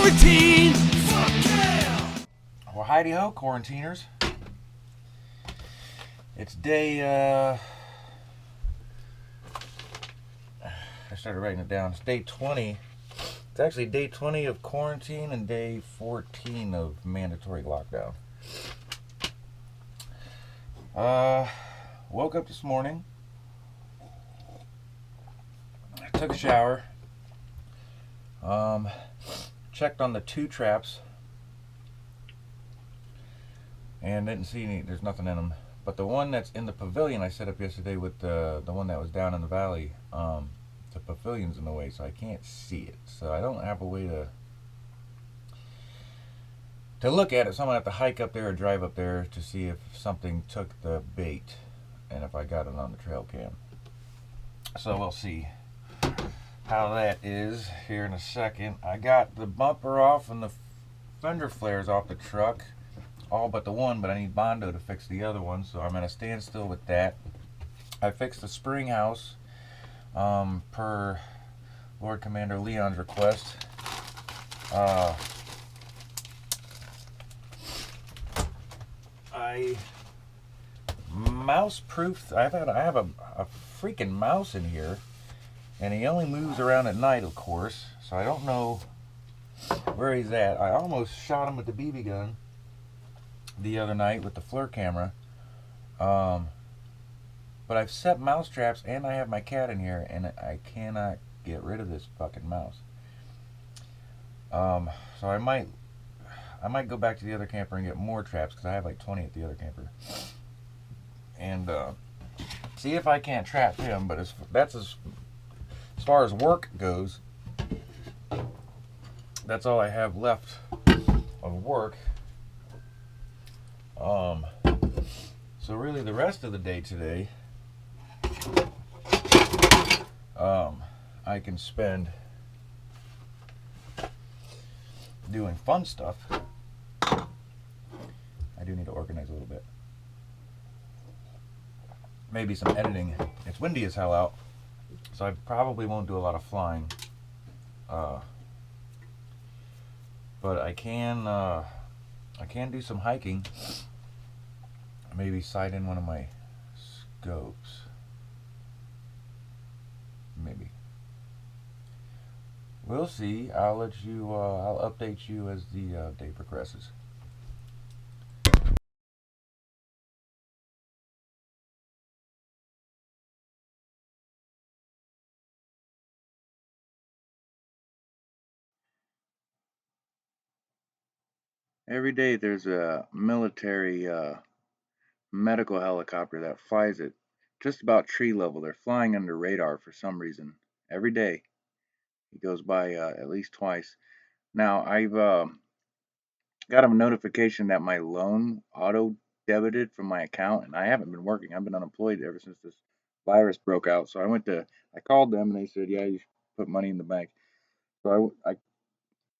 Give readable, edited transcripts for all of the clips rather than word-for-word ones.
quarantine. Fuck yeah. Well, heidi ho, quarantiners. It's day, I started writing it down. It's day 20. It's actually day 20 of quarantine and day 14 of mandatory lockdown. Woke up this morning. I took a shower. Checked on the 2 traps. And didn't see any, there's nothing in them. But the one that's in the pavilion I set up yesterday with the one that was down in the valley, the pavilion's in the way, so I can't see it. So I don't have a way to look at it, so I'm going to have to hike up there or drive up there to see if something took the bait and if I got it on the trail cam. So we'll see how that is here in a second. I got the bumper off and the fender flares off the truck. All but the one, but I need Bondo to fix the other one, so I'm going to stand still with that. I fixed the spring house per Lord Commander Leon's request. I mouse-proofed. I have a freaking mouse in here, and he only moves around at night, of course, so I don't know where he's at. I almost shot him with the BB gun the other night with the FLIR camera, but I've set mouse traps and I have my cat in here and I cannot get rid of this fucking mouse. So I might go back to the other camper and get more traps, because I have like 20 at the other camper, and see if I can't trap him. But that's as far as work goes, that's all I have left of work. So really the rest of the day today, I can spend doing fun stuff. I do need to organize a little bit. Maybe some editing. It's windy as hell out, so I probably won't do a lot of flying. But I can do some hiking. Maybe sight in one of my scopes. Maybe. We'll see. I'll update you as the day progresses. Every day there's a military medical helicopter that flies at just about tree level. They're flying under radar for some reason. Every day it goes by at least twice. Now I've got a notification that my loan auto debited from my account, and I haven't been working. I've been unemployed ever since this virus broke out. So I called them and they said, yeah, you should put money in the bank. So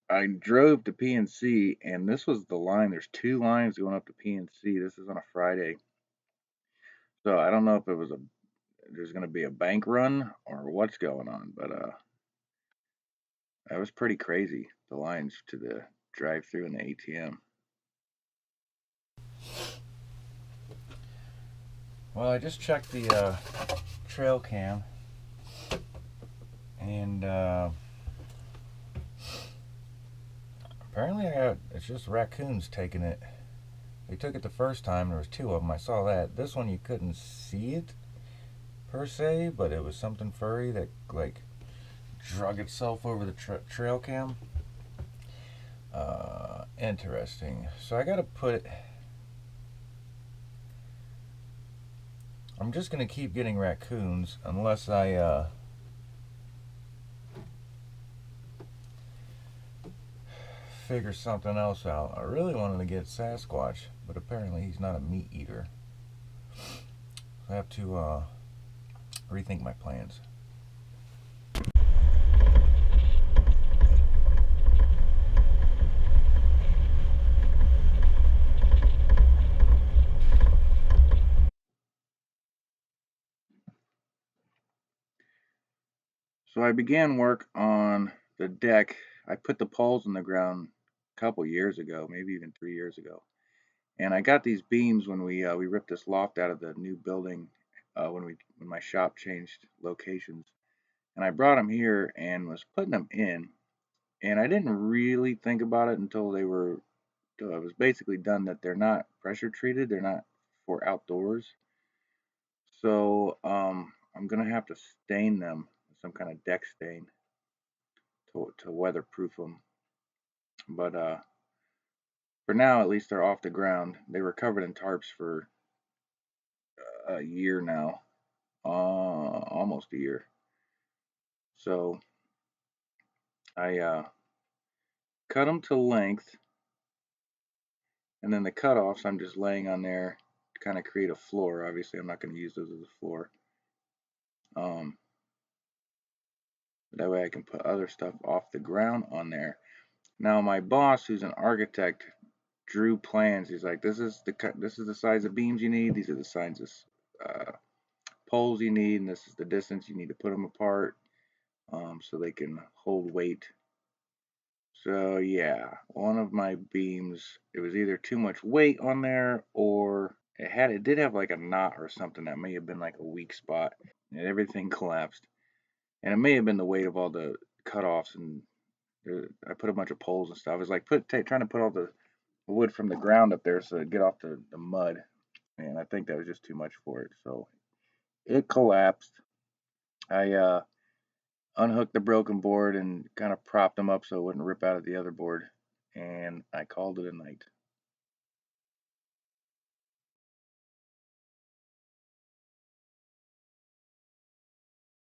I drove to PNC, and this was the line. There's 2 lines going up to PNC. This is on a Friday. So I don't know if there's going to be a bank run or what's going on, but that was pretty crazy, the lines to the drive-through and the ATM. Well, I just checked the trail cam, and apparently it's just raccoons taking it. They took it the first time. There was 2 of them. I saw that. This one you couldn't see it per se, but it was something furry that like drug itself over the trail cam. Interesting. So I gotta I'm just gonna keep getting raccoons unless I figure something else out. I really wanted to get Sasquatch, but apparently he's not a meat eater. I have to rethink my plans. So I began work on the deck I put the poles in the ground a couple years ago, maybe even 3 years ago. And I got these beams when we ripped this loft out of the new building when my shop changed locations. And I brought them here and was putting them in. And I didn't really think about it until it was basically done, that they're not pressure treated. They're not for outdoors. So I'm gonna have to stain them with some kind of deck stain to weatherproof them. But for now, at least they're off the ground. They were covered in tarps for a year now, almost a year. So I cut them to length, and then the cutoffs I'm just laying on there to kind of create a floor. Obviously, I'm not going to use those as a floor. Um, that way I can put other stuff off the ground on there. Now my boss, who's an architect, drew plans. He's like, this is the size of beams you need. These are the sizes uh, poles you need, and this is the distance you need to put them apart, so they can hold weight. So yeah, one of my beams, it was either too much weight on there, or it did have like a knot or something that may have been like a weak spot, and everything collapsed. And it may have been the weight of all the cutoffs, and I put a bunch of poles and stuff. I was like trying to put all the wood from the ground up there so it'd get off the mud, and I think that was just too much for it. So it collapsed. I unhooked the broken board and kind of propped them up so it wouldn't rip out of the other board, and I called it a night.